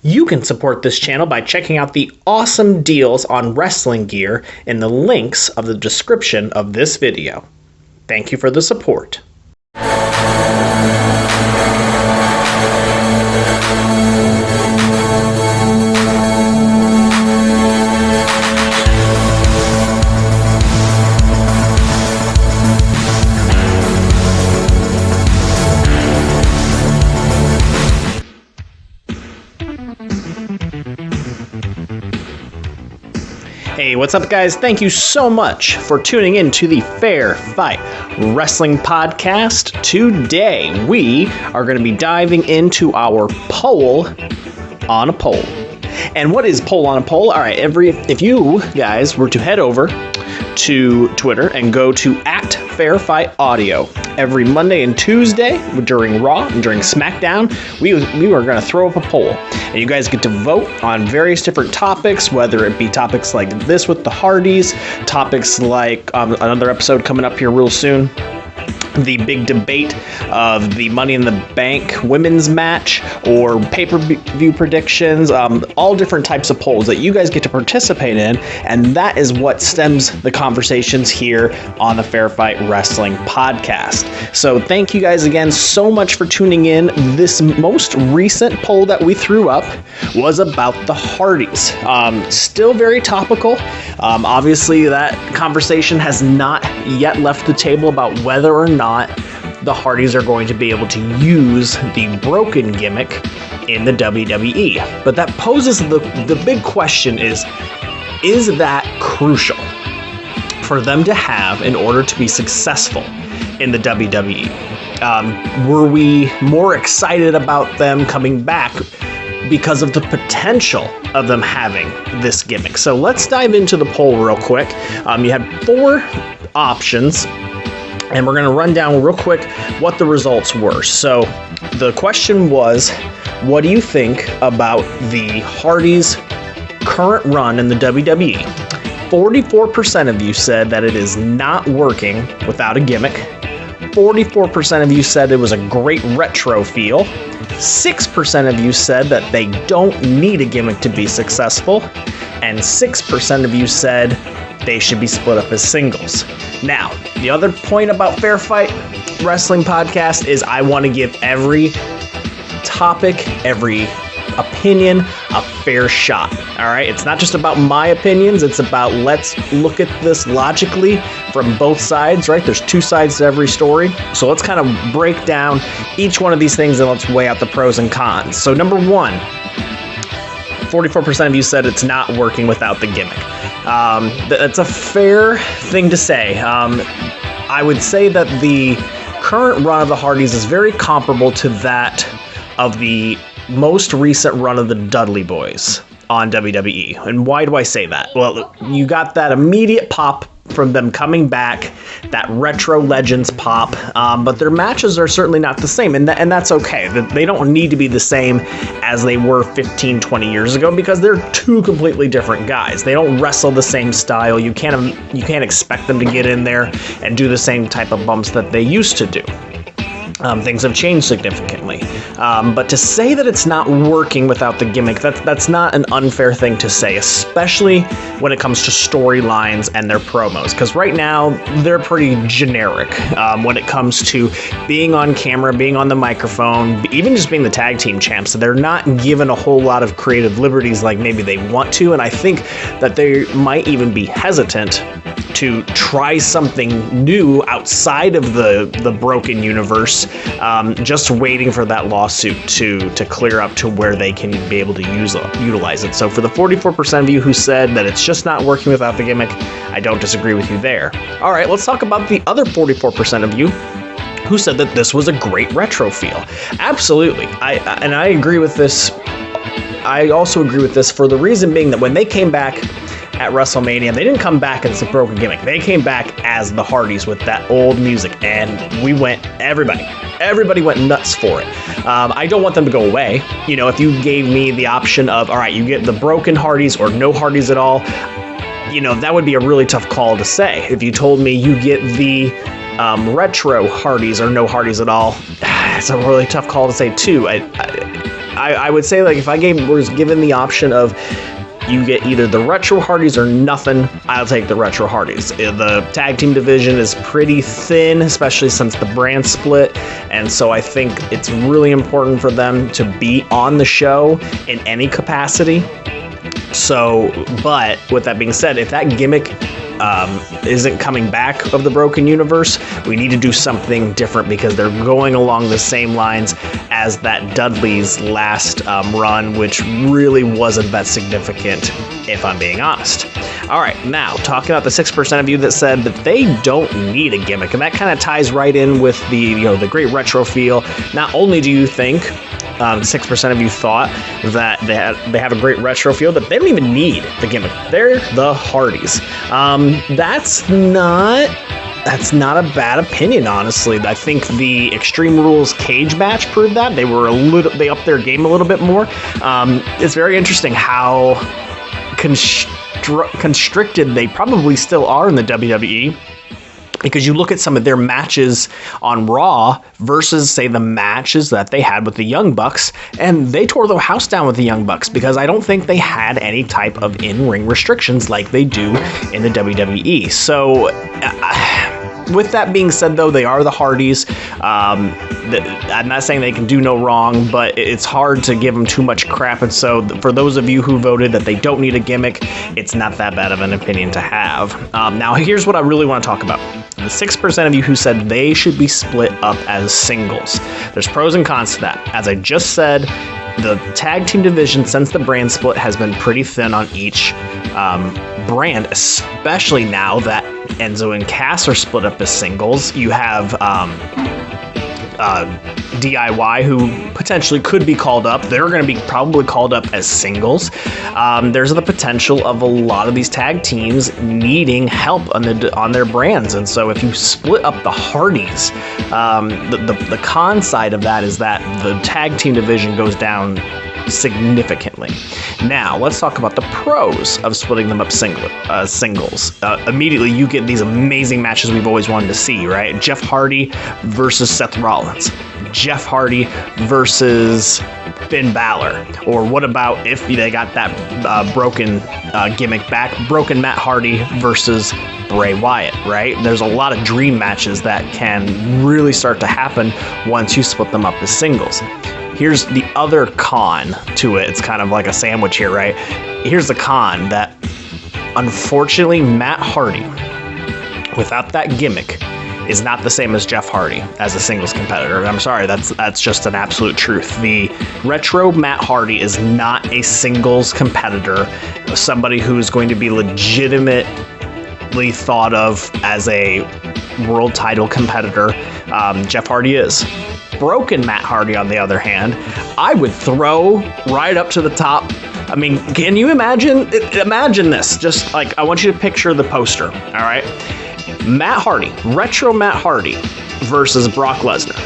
You can support this channel by checking out the awesome deals on wrestling gear in the links of the description of this video. Thank you for the support. Hey, what's up, guys? Thank you so much for tuning in to the Fair Fight Wrestling Podcast. Today, we are going to be diving into our poll on a poll. And what is poll on a poll? All right, if you guys were to head over to Twitter and go to @FairFightAudio every Monday and Tuesday during Raw and during Smackdown, we were going to throw up a poll, and you guys get to vote on various different topics, whether it be topics like this with the Hardyz, topics like another episode coming up here real soon, the big debate of the Money in the Bank women's match, or pay-per-view predictions, all different types of polls that you guys get to participate in, and that is what stems the conversations here on the Fair Fight Wrestling Podcast. So thank you guys again so much for tuning in. This most recent poll that we threw up was about the Hardyz. Still very topical. Obviously, that conversation has not yet left the table about whether or not the Hardys are going to be able to use the broken gimmick in the WWE. But that poses the big question is that crucial for them to have in order to be successful in the WWE? Were we more excited about them coming back because of the potential of them having this gimmick? So let's dive into the poll real quick. You had 4 options, and we're going to run down real quick what the results were. So the question was, what do you think about the Hardy's current run in the WWE? 44% of you said that it is not working without a gimmick. 44% of you said it was a great retro feel. 6% of you said that they don't need a gimmick to be successful. And 6% of you said they should be split up as singles. Now, the other point about Fair Fight Wrestling Podcast is I want to give every topic, every opinion, a fair shot. All right, it's not just about my opinions, it's about let's look at this logically from both sides, right? There's 2 sides to every story. So let's kind of break down each one of these things and let's weigh out the pros and cons. So number 1, 44% of you said it's not working without the gimmick. That's a fair thing to say. I would say that the current run of the Hardys is very comparable to that of the most recent run of the Dudley Boyz on WWE. And why do I say that? Well, you got that immediate pop from them coming back, that retro legends pop, but their matches are certainly not the same, and that's okay. They don't need to be the same as they were 15, 20 years ago, because they're 2 completely different guys. They don't wrestle the same style. You can't expect them to get in there and do the same type of bumps that they used to do. Things have changed significantly. But to say that it's not working without the gimmick, that's not an unfair thing to say, especially when it comes to storylines and their promos. Because right now, they're pretty generic when it comes to being on camera, being on the microphone, even just being the tag team champs. They're not given a whole lot of creative liberties like maybe they want to, and I think that they might even be hesitant to try something new outside of the broken universe, just waiting for that lawsuit to clear up to where they can be able to utilize it. So for the 44% of you who said that it's just not working without the gimmick, I don't disagree with you there. All right, let's talk about the other 44% of you who said that this was a great retro feel. Absolutely, I agree with this. I also agree with this for the reason being that when they came back at WrestleMania, they didn't come back as a broken gimmick. They came back as the Hardys with that old music, and everybody went nuts for it. I don't want them to go away. You know, if you gave me the option of, all right, you get the broken Hardys or no Hardys at all, you know, that would be a really tough call to say. If you told me you get the retro Hardys or no Hardys at all, it's a really tough call to say too. I would say, like, if I was given the option of you get either the retro Hardys or nothing, I'll take the retro Hardys. The tag team division is pretty thin, especially since the brand split, and so I think it's really important for them to be on the show in any capacity. So, but with that being said, if that gimmick isn't coming back of the Broken Universe, we need to do something different because they're going along the same lines as that Dudley's last run, which really wasn't that significant, if I'm being honest. All right, now talking about the 6% of you that said that they don't need a gimmick, and that kind of ties right in with the the great retro feel. Not only do you think 6% of you thought that they have a great retro feel, but they don't even need the gimmick. They're the Hardys. That's not a bad opinion, honestly. I think the Extreme Rules cage match proved that. They upped their game a little bit more. It's very interesting how constricted they probably still are in the WWE. Because you look at some of their matches on Raw versus, say, the matches that they had with the Young Bucks, and they tore the house down with the Young Bucks because I don't think they had any type of in-ring restrictions like they do in the WWE. So, with that being said, though, they are the Hardys. I'm not saying they can do no wrong, but it's hard to give them too much crap. And so for those of you who voted that they don't need a gimmick, it's not that bad of an opinion to have. Now, here's what I really want to talk about. The 6% of you who said they should be split up as singles. There's pros and cons to that. As I just said, the tag team division since the brand split has been pretty thin on each brand, especially now that Enzo and Cass are split up as singles. You have DIY, who potentially could be called up. They're going to be probably called up as singles. There's the potential of a lot of these tag teams needing help on their brands, and so if you split up the Hardys, the con side of that is that the tag team division goes down significantly. Now, let's talk about the pros of splitting them up singles. Immediately, you get these amazing matches we've always wanted to see, right? Jeff Hardy versus Seth Rollins. Jeff Hardy versus Finn Balor. Or what about if they got that broken gimmick back, broken Matt Hardy versus Bray Wyatt, right? There's a lot of dream matches that can really start to happen once you split them up as singles. Here's the other con to it. It's kind of like a sandwich here, right? Here's the con that, unfortunately, Matt Hardy, without that gimmick, is not the same as Jeff Hardy as a singles competitor. I'm sorry, that's just an absolute truth. The retro Matt Hardy is not a singles competitor, somebody who's going to be legitimately thought of as a world title competitor. Jeff Hardy is. Broken Matt Hardy, on the other hand, I would throw right up to the top. I mean, can you imagine this? Just like, I want you to picture the poster, all right? Matt Hardy, retro Matt Hardy versus Brock Lesnar.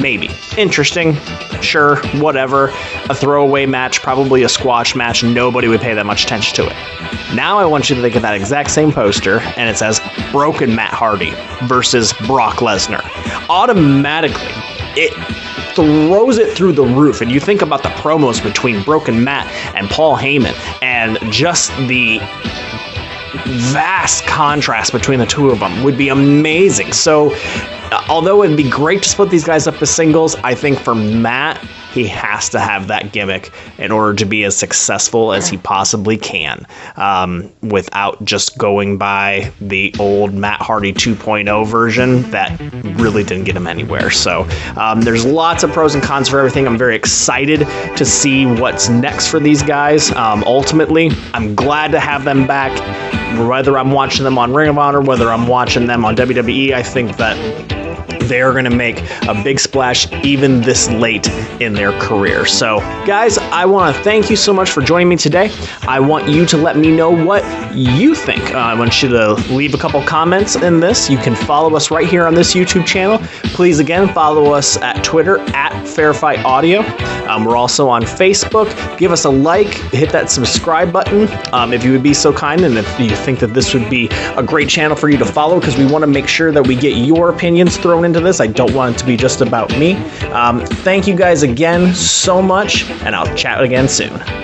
Maybe. Interesting. Sure, whatever. A throwaway match, probably a squash match. Nobody would pay that much attention to it. Now I want you to think of that exact same poster, and it says broken Matt Hardy versus Brock Lesnar. Automatically, it throws it through the roof. And you think about the promos between Broken Matt and Paul Heyman, and just the vast contrast between the two of them would be amazing. So, although it'd be great to split these guys up as singles, I think for Matt, he has to have that gimmick in order to be as successful as he possibly can, without just going by the old Matt Hardy 2.0 version that really didn't get him anywhere. So there's lots of pros and cons for everything. I'm very excited to see what's next for these guys. Ultimately, I'm glad to have them back. Whether I'm watching them on Ring of Honor, whether I'm watching them on WWE, I think that they're going to make a big splash even this late in their career. So, guys, I want to thank you so much for joining me today. I want you to let me know what you think. I want you to leave a couple comments in this. You can follow us right here on this YouTube channel. Please, again, follow us at Twitter at Fairfight Audio. We're also on Facebook. Give us a like, hit that subscribe button if you would be so kind, and if you think that this would be a great channel for you to follow, because we want to make sure that we get your opinions thrown into into this. I don't want it to be just about me. Thank you guys again so much, and I'll chat again soon.